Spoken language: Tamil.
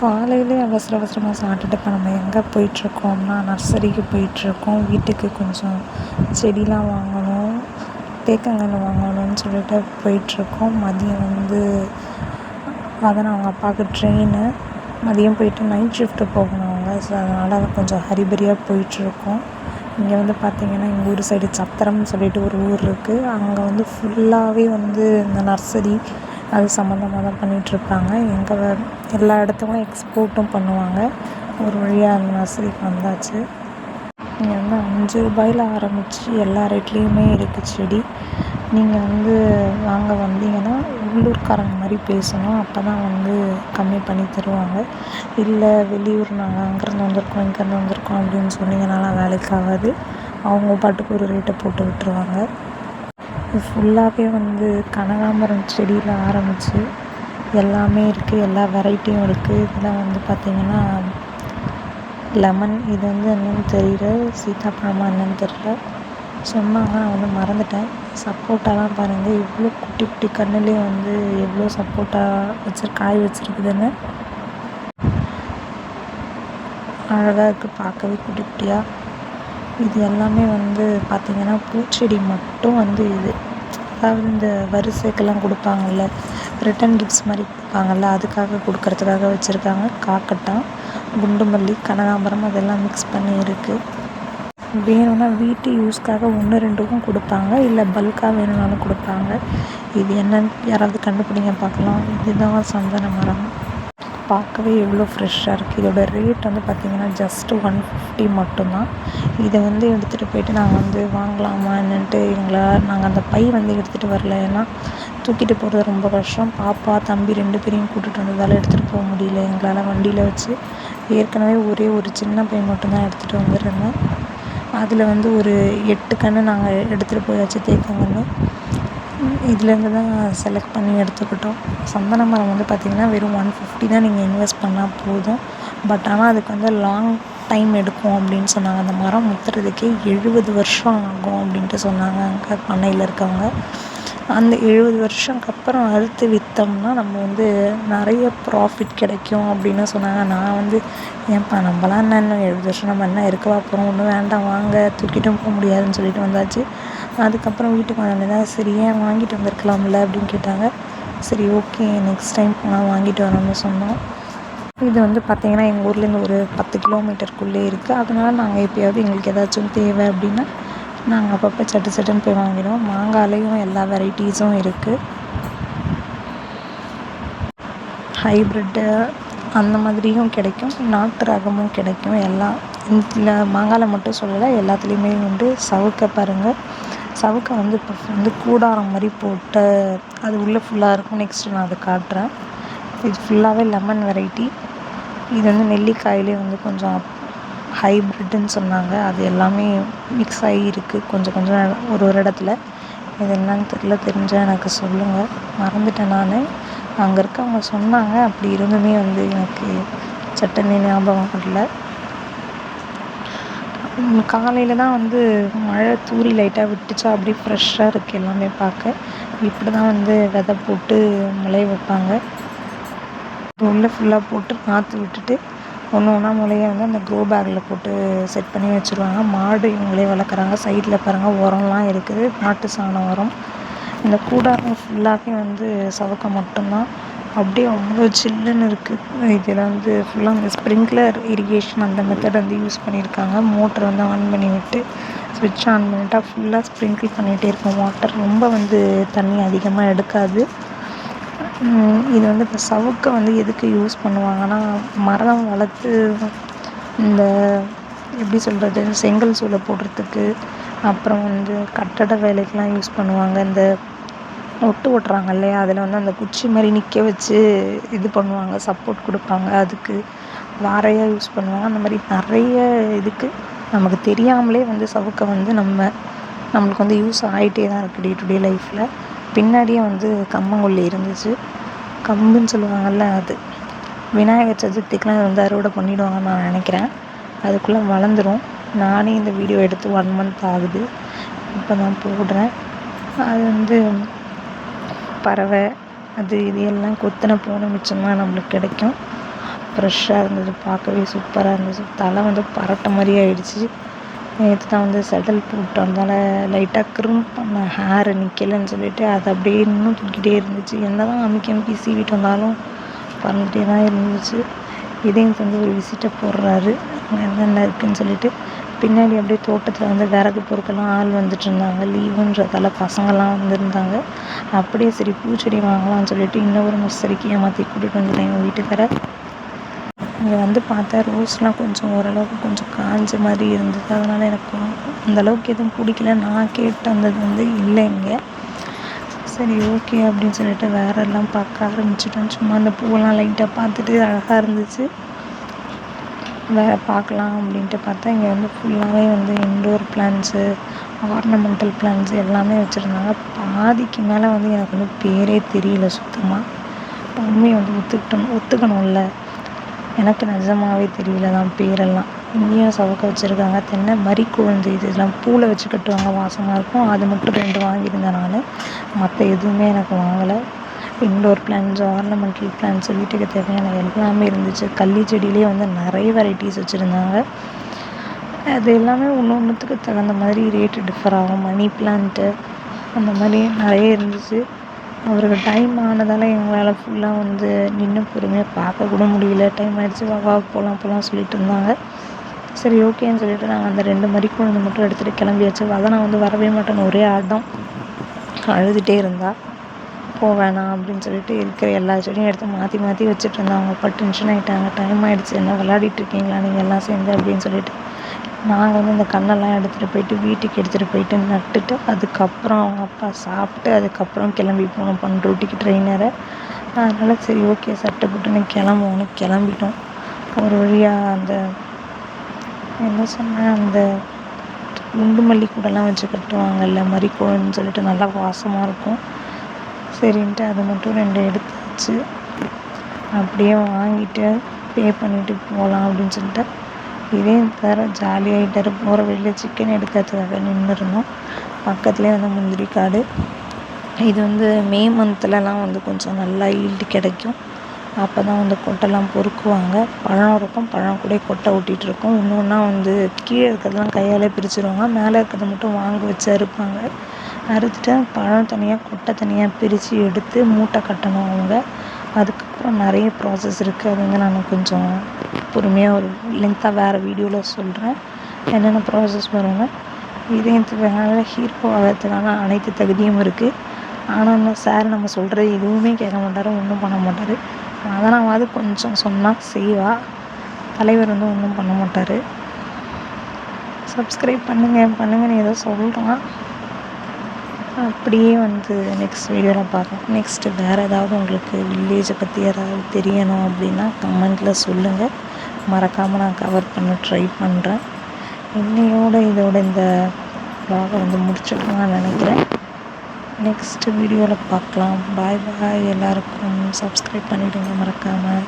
காலையிலே அவசர அவசரமாக சாப்பிட்டுட்டு இப்போ நம்ம எங்கே போயிட்டுருக்கோம்னா நர்சரிக்கு போயிட்டுருக்கோம். வீட்டுக்கு கொஞ்சம் செடிலாம் வாங்கணும், தேக்கங்கன்று வாங்கணும்னு சொல்லிட்டு போயிட்டுருக்கோம். மதியம் அதான் அவங்க அப்பாவுக்கு ட்ரெயினு. மதியம் போயிட்டு நைட் ஷிஃப்ட்டு போகணும் அவங்க. ஸோ அதனால் கொஞ்சம் ஹரிபரியாக போயிட்டுருக்கோம். இங்கே பார்த்திங்கன்னா எங்கள் ஊர் சைடு சத்திரம்னு சொல்லிட்டு ஒரு ஊர் இருக்குது. அங்கே ஃபுல்லாகவே இந்த நர்சரி அது சம்மந்தமாக தான் பண்ணிகிட்ருப்பாங்க. எல்லா இடத்துக்கும் எக்ஸ்போர்ட்டும் பண்ணுவாங்க. ஒரு வழியாக அந்த நர்சரிக்கு வந்தாச்சு. இங்கே ₹5 ஆரம்பித்து எல்லா ரேட்லேயுமே இருக்குது செடி. நீங்கள் வாங்க வந்தீங்கன்னா உள்ளூர்காரங்க மாதிரி பேசணும். அப்போ தான் கம்மி பண்ணி தருவாங்க. இல்லை வெளியூர் நாங்கள் அங்கேருந்து வந்திருக்கோம் இங்கேருந்து வந்திருக்கோம் அப்படின்னு சொன்னீங்கன்னாலாம் வேலைக்கு ஆகாது. அவங்க பாட்டுக்கு ஒரு ரேட்டை போட்டு விட்டுருவாங்க. இது ஃபுல்லாகவே கனகாம்பரம் செடியில் ஆரம்பித்து எல்லாமே இருக்குது. எல்லா வெரைட்டியும் இருக்குது. இதெல்லாம் பார்த்திங்கன்னா லெமன். இது என்னென்னு தெரியல, சீத்தாப்பழமா என்னென்னு தெரியல. சொன்னாங்க, நான் மறந்துட்டேன். சப்போட்டாலாம் பாருங்கள், இவ்வளோ குட்டி குட்டி கன்றுலேயே எவ்வளோ சப்போட்டா காய் வச்சுருக்குதுன்னு. அழகாக இருக்குது பார்க்கவே குட்டி குட்டியாக. இது எல்லாமே பார்த்திங்கன்னா பூச்செடி மட்டும் இது. அதாவது இந்த வரிசைக்கெல்லாம் கொடுப்பாங்கள்ல, ரிட்டன் கிஃப்ட்ஸ் மாதிரி கொடுப்பாங்கள்ல, அதுக்காக கொடுக்கறதுக்காக வச்சுருக்காங்க. காக்கட்டான், குண்டு மல்லி, கனகாம்பரம் அதெல்லாம் மிக்ஸ் பண்ணி இருக்குது. வேணும்னா வீட்டு யூஸ்க்காக 1-2க்கும் கொடுப்பாங்க, இல்லை பல்காக வேணும்னாலும் கொடுப்பாங்க. இது என்னன்னு யாராவது கண்டுபிடிங்க பார்க்கலாம். இதுதான் சந்தன மரம். பார்க்கவே எவ்வளோ ஃப்ரெஷ்ஷாக இருக்குது. இதோட ரேட் பார்த்திங்கன்னா ஜஸ்ட்டு 150 மட்டும்தான். இதை எடுத்துகிட்டு போயிட்டு நாங்கள் வாங்கலாமா என்னன்ட்டு நாங்கள் அந்த பை எடுத்துகிட்டு வரல. ஏன்னா தூக்கிட்டு போகிறது ரொம்ப கஷ்டம். பாப்பா தம்பி 2 பேரையும் கூட்டிகிட்டு வந்ததால் எடுத்துகிட்டு போக முடியல எங்களால். வண்டியில் வச்சு ஏற்கனவே ஒரே ஒரு சின்ன பை மட்டும்தான் எடுத்துகிட்டு வந்துருந்தேன். அதில் ஒரு 8 கன்று நாங்கள் எடுத்துகிட்டு போயாச்சு, தேக்கங்கன்று. இதுலேருந்து தான் செலக்ட் பண்ணி எடுத்துக்கிட்டோம். சந்தன மரம் பார்த்திங்கன்னா வெறும் 150 தான் நீங்கள் இன்வெஸ்ட் பண்ணால் போதும். பட் ஆனால் அதுக்கு லாங் டைம் எடுக்கும் அப்படின்னு சொன்னாங்க. அந்த மரம் முத்துறதுக்கே 70 வருஷம் ஆகும் அப்படின்ட்டு சொன்னாங்க அங்கே பண்ணையில் இருக்கவங்க. அந்த 70 வருஷம்க்கு அப்புறம் அறுத்து விற்றோம்னா நம்ம நிறைய ப்ராஃபிட் கிடைக்கும் அப்படின்னு சொன்னாங்க. நான் ஏன்ப்பா நம்மளாம் இன்னும் 70 வருஷம் நம்ம என்ன இருக்கவா போகிறோம், ஒன்றும் வேண்டாம் வாங்க, தூக்கிட்டும் போக முடியாதுன்னு சொல்லிட்டு வந்தாச்சு. அதுக்கப்புறம் வீட்டுக்கு வந்தோடனே சரி ஏன் வாங்கிட்டு வந்திருக்கலாம்ல அப்படின்னு கேட்டாங்க. சரி ஓகே நெக்ஸ்ட் டைம் போனால் வாங்கிட்டு வரோம்னு சொன்னோம். இது பார்த்திங்கன்னா எங்கள் ஊர்லேருந்து ஒரு 10 கிலோமீட்டருக்குள்ளே இருக்குது. அதனால் நாங்கள் எப்போயாவது எங்களுக்கு ஏதாச்சும் தேவை அப்படின்னா நாங்கள் அப்பப்போ சட்டுன்னு போய் வாங்கிடுவோம். மாங்காயிலையும் எல்லா வெரைட்டிஸும் இருக்குது. ஹைப்ரிட்டு அந்த மாதிரியும் கிடைக்கும், நாட்டு ரகமும் கிடைக்கும். எல்லாம் இதில் மாங்காயில் மட்டும் சொல்லலை, எல்லாத்துலேயுமே சவுக்கை பாருங்கள். சவுக்கை இப்போ கூடாரம் மாதிரி போட்டு அது உள்ளே ஃபுல்லாக இருக்கும். நெக்ஸ்ட்டு நான் அதை காட்டுறேன். இது ஃபுல்லாகவே லெமன் வெரைட்டி. இது நெல்லிக்காயிலே கொஞ்சம் ஹைப்ரிட்டுன்னு சொன்னாங்க. அது எல்லாமே மிக்ஸ் ஆகி இருக்குது கொஞ்சம் ஒரு இடத்துல. இது என்னன்னு தெரியல, தெரிஞ்சால் எனக்கு சொல்லுங்கள். மறந்துட்டேன் நான். அங்கே இருக்கவங்க சொன்னாங்க, அப்படி இருந்துமே எனக்கு சட்டனி ஞாபகம் வரல. காலையில் தான் மழை தூறி லைட்டாக விட்டுச்சா, அப்படியே ஃப்ரெஷ்ஷாக இருக்குது எல்லாமே பார்க்க. இப்படி தான் விதை போட்டு முளைய வைப்பாங்க. உள்ளே ஃபுல்லாக போட்டு நாற்று விட்டுட்டு ஒன்றா முளைய அந்த க்ரோ பேக்கில் போட்டு செட் பண்ணி வச்சுருவாங்க. மாடு இவங்களே வளர்க்குறாங்க. சைடில் பாருங்கள் உரம்லாம் இருக்குது, மாட்டு சாணம் உரம். இந்த கூடாரம் ஃபுல்லாகவே சவுக்கை மட்டும்தான். அப்படியே அவ்வளோ சில்லுன்னு இருக்குது. இதில் ஃபுல்லாக அந்த ஸ்ப்ரிங்க்லர் இரிகேஷன் அந்த மெத்தட் யூஸ் பண்ணியிருக்காங்க. மோட்டர் ஆன் பண்ணி விட்டு ஸ்விட்ச் ஆன் பண்ணிவிட்டால் ஃபுல்லாக ஸ்ப்ரிங்கிள் பண்ணிகிட்டே இருக்கும் வாட்டர். ரொம்ப தண்ணி அதிகமாக எடுக்காது. இது இப்போ சவுக்கை எதுக்கு யூஸ் பண்ணுவாங்கன்னா, மரம் வளர்த்து இந்த எப்படி சொல்கிறது, செங்கல் சூளை போடுறதுக்கு, அப்புறம் கட்டட வேலைக்கெலாம் யூஸ் பண்ணுவாங்க. இந்த ஒட்டு ஓட்டுறாங்க இல்லையா, அதில் அந்த குச்சி மாதிரி நிற்க வச்சு இது பண்ணுவாங்க, சப்போர்ட் கொடுப்பாங்க. அதுக்கு வாரையாக யூஸ் பண்ணுவாங்க. அந்த மாதிரி நிறைய இதுக்கு நமக்கு தெரியாமலே சவுக்கை நம்மளுக்கு யூஸ் ஆகிட்டே தான் இருக்குது டே டு டே லைஃப்பில். பின்னாடியே கம்மங்கொல்லி இருந்துச்சு, கம்புன்னு சொல்லுவாங்கள்ல, அது விநாயகர் சதுர்த்திக்கெலாம் அறுவடை பண்ணிவிடுவாங்கன்னு நான் நினைக்கிறேன். அதுக்குள்ளே வளர்ந்துடும். நானே இந்த வீடியோ எடுத்து 1 month ஆகுது, இப்போ நான் போடுறேன். அது பறவை அது இது எல்லாம் கொத்தின போன மிச்சமாக நம்மளுக்கு கிடைக்கும். ஃப்ரெஷ்ஷாக இருந்தது, பார்க்கவே சூப்பராக இருந்துச்சு. தலை வந்து பரட்டை மாதிரி ஆயிடுச்சு. நேற்று தான் வந்து செட்டில் போட்டோம், அதனால லைட்டாக க்ரிம் பண்ண ஹேர் நிற்கலைன்னு சொல்லிட்டு அது அப்படியே இன்னும் தூக்கிட்டே இருந்துச்சு. என்ன தான் அமுக்கி அமுக்கி சீவிட்டு வந்தாலும் பறந்துகிட்டே தான் இருந்துச்சு. இதையும் வந்து ஒரு விசிட்டை போடுறாரு என்னென்ன இருக்குதுன்னு சொல்லிட்டு. பின்னாடி அப்படியே தோட்டத்தில் வந்து விறகு பொருட்கள்லாம் ஆள் வந்துட்டு இருந்தாங்க. லீவுன்றதால பசங்கள்லாம் வந்திருந்தாங்க. அப்படியே சரி பூச்செடி வாங்கலாம்னு சொல்லிட்டு இன்னொரு நர்சரிக்கு ஏமாற்றி கூட்டிகிட்டு வந்துட்டேன் எங்கள் வீட்டுக்கார. அங்கே வந்து பார்த்தா ரோஸ்லாம் கொஞ்சம் ஓரளவுக்கு கொஞ்சம் காஞ்ச மாதிரி இருந்தது. அதனால் எனக்கு அந்தளவுக்கு எதுவும் பிடிக்கல. நான் கேட்டு வந்தது வந்து இல்லை இங்கே. சரி ஓகே அப்படின்னு சொல்லிட்டு வேறெல்லாம் பார்க்க ஆரம்பிச்சிட்டேன். சும்மா அந்த பூவெல்லாம் லைட்டாக பார்த்துட்டு அழகாக இருந்துச்சு. வேறு பார்க்கலாம் அப்படின்ட்டு பார்த்தா இங்கே வந்து ஃபுல்லாகவே வந்து இன்டோர் பிளான்ட்ஸு, ஆர்னமெண்டல் பிளான்ட்ஸு எல்லாமே வச்சுருந்தாங்க. பாதிக்கு மேலே வந்து எனக்கு வந்து பேரே தெரியல சுத்தமாக. உண்மையை வந்து ஒத்துக்கணும்ல, எனக்கு நிஜமாகவே தெரியல தான் பேரெல்லாம். இங்கேயும் சவக்க வச்சுருக்காங்க. தென்னை மறி குழந்து இதெல்லாம் பூவில் வச்சு கட்டுவாங்க, வாசமாக இருக்கும். அது மட்டும் 2 வாங்கியிருந்தேன் நான். மற்ற எதுவுமே எனக்கு வாங்கலை. இன்டோர் பிளான்ட்ஸ், ஆர்னமெண்டல் பிளான்ட்ஸ், வீட்டுக்கு தேவையான எல்லாமே இருந்துச்சு. கள்ளி செடியிலே வந்து நிறைய வெரைட்டிஸ் வச்சுருந்தாங்க. அது எல்லாமே ஒன்றுத்துக்கு தகுந்த மாதிரி ரேட்டு டிஃபர் ஆகும். மணி பிளான்ட்டு அந்த மாதிரி நிறைய இருந்துச்சு. அவருக்கு டைம் ஆனதால் எங்களால் ஃபுல்லாக வந்து நின்று பொறுமையாக பார்க்க கூட முடியல. டைம் ஆகிடுச்சு, வா போகலாம் சொல்லிட்டு இருந்தாங்க. சரி ஓகேன்னு சொல்லிட்டு நாங்கள் அந்த 2 மரிக்குழந்தை மட்டும் எடுத்துகிட்டு கிளம்பியாச்சு. அதை நான் வந்து வரவே மாட்டேன்னு ஒரே ஆட்டம் அழுதுகிட்டே இருந்தா. வேணாம் அப்படின்னு சொல்லிட்டு இருக்கிற எல்லா செடியும் எடுத்து மாற்றி வச்சுட்டு இருந்தாங்க. அப்போ டென்ஷன் ஆகிட்டாங்க. டைம் ஆகிடுச்சு, என்ன விளையாடிட்டு இருக்கீங்களா நீங்கள் எல்லாம் சேர்ந்து அப்படின்னு சொல்லிட்டு. நாங்கள் வந்து இந்த கண்ணெல்லாம் எடுத்துகிட்டு போயிட்டு வீட்டுக்கு எடுத்துகிட்டு போயிட்டு நட்டுட்டு அதுக்கப்புறம் அவங்க அப்பா சாப்பிட்டு அதுக்கப்புறம் கிளம்பி போனோம் பண்ருட்டிக்கு ட்ரெயினரை. அதனால் சரி ஓகே சட்டை போட்டுன்னு கிளம்பிட்டோம். ஒரு வழியாக அந்த என்ன சொன்னேன், அந்த குண்டு மல்லி கூடலாம் வச்சு கட்டுவாங்கல்ல மரிக்கோள்னு சொல்லிட்டு, நல்லா வாசமாக இருக்கும். சரின்ட்டு அது மட்டும் 2 எடுத்தாச்சு. அப்படியே வாங்கிட்டு பே பண்ணிவிட்டு போகலாம் அப்படின்னு சொல்லிட்டு. இதே தர ஜாலியாகிட்டார். போகிற வழியில் சிக்கன் எடுக்கிறதுக்காக நின்றுருந்தோம். பக்கத்துலேயே வந்து முந்திரி காடு. இது வந்து மே மந்த்லலாம் வந்து கொஞ்சம் நல்லா ஈல்டு கிடைக்கும். அப்போ தான் வந்து கொட்டைலாம் பொறுக்குவாங்க. பழம் இருக்கும், பழம் கூட கொட்டை ஒட்டிகிட்ருக்கும். இன்னொன்னா வந்து கீழே இருக்கிறதெல்லாம் கையாலே பிரிச்சுருவாங்க, மேலே இருக்கிறத மட்டும் வாங்கி வச்சு அறுப்பாங்க. அறுத்துட்டு பழம் தனியாக கொட்டை தனியாக பிரித்து எடுத்து மூட்டை கட்டணும் அவங்க. அதுக்கப்புறம் நிறைய ப்ராசஸ் இருக்குது. அது வந்து நான் கொஞ்சம் பொறுமையாக ஒரு லென்த்தாக வேறு வீடியோவில் சொல்கிறேன் என்னென்ன ப்ராசஸ் வருங்க. இதயத்துக்கான ஹீரோ ஆகிறதுக்கான அனைத்து தகுதியும் இருக்குது. ஆனால் சார் நம்ம சொல்கிறது எதுவுமே கேட்க மாட்டார், ஒன்றும் பண்ண மாட்டார். அதனாவது கொஞ்சம் சொன்னால் செய்வா. தலைவர் வந்து ஒன்றும் பண்ண மாட்டார். சப்ஸ்கிரைப் பண்ணுங்கன்னு ஏதோ சொல்கிறான். அப்படியே வந்து நெக்ஸ்ட் வீடியோவில் பார்க்கலாம். நெக்ஸ்ட்டு வேறு ஏதாவது உங்களுக்கு வில்லேஜை பற்றி ஏதாவது தெரியணும் அப்படின்னா கமெண்ட்டில் சொல்லுங்கள். மறக்காமல் நான் கவர் பண்ண ட்ரை பண்ணுறேன். இதோட இந்த vlog வந்து முடிச்சுக்கலாம்னு நினைக்கிறேன். நெக்ஸ்ட் வீடியோவில் பார்க்கலாம். பாய் எல்லாருக்கும். சப்ஸ்கிரைப் பண்ணிவிடுங்க மறக்காமல்.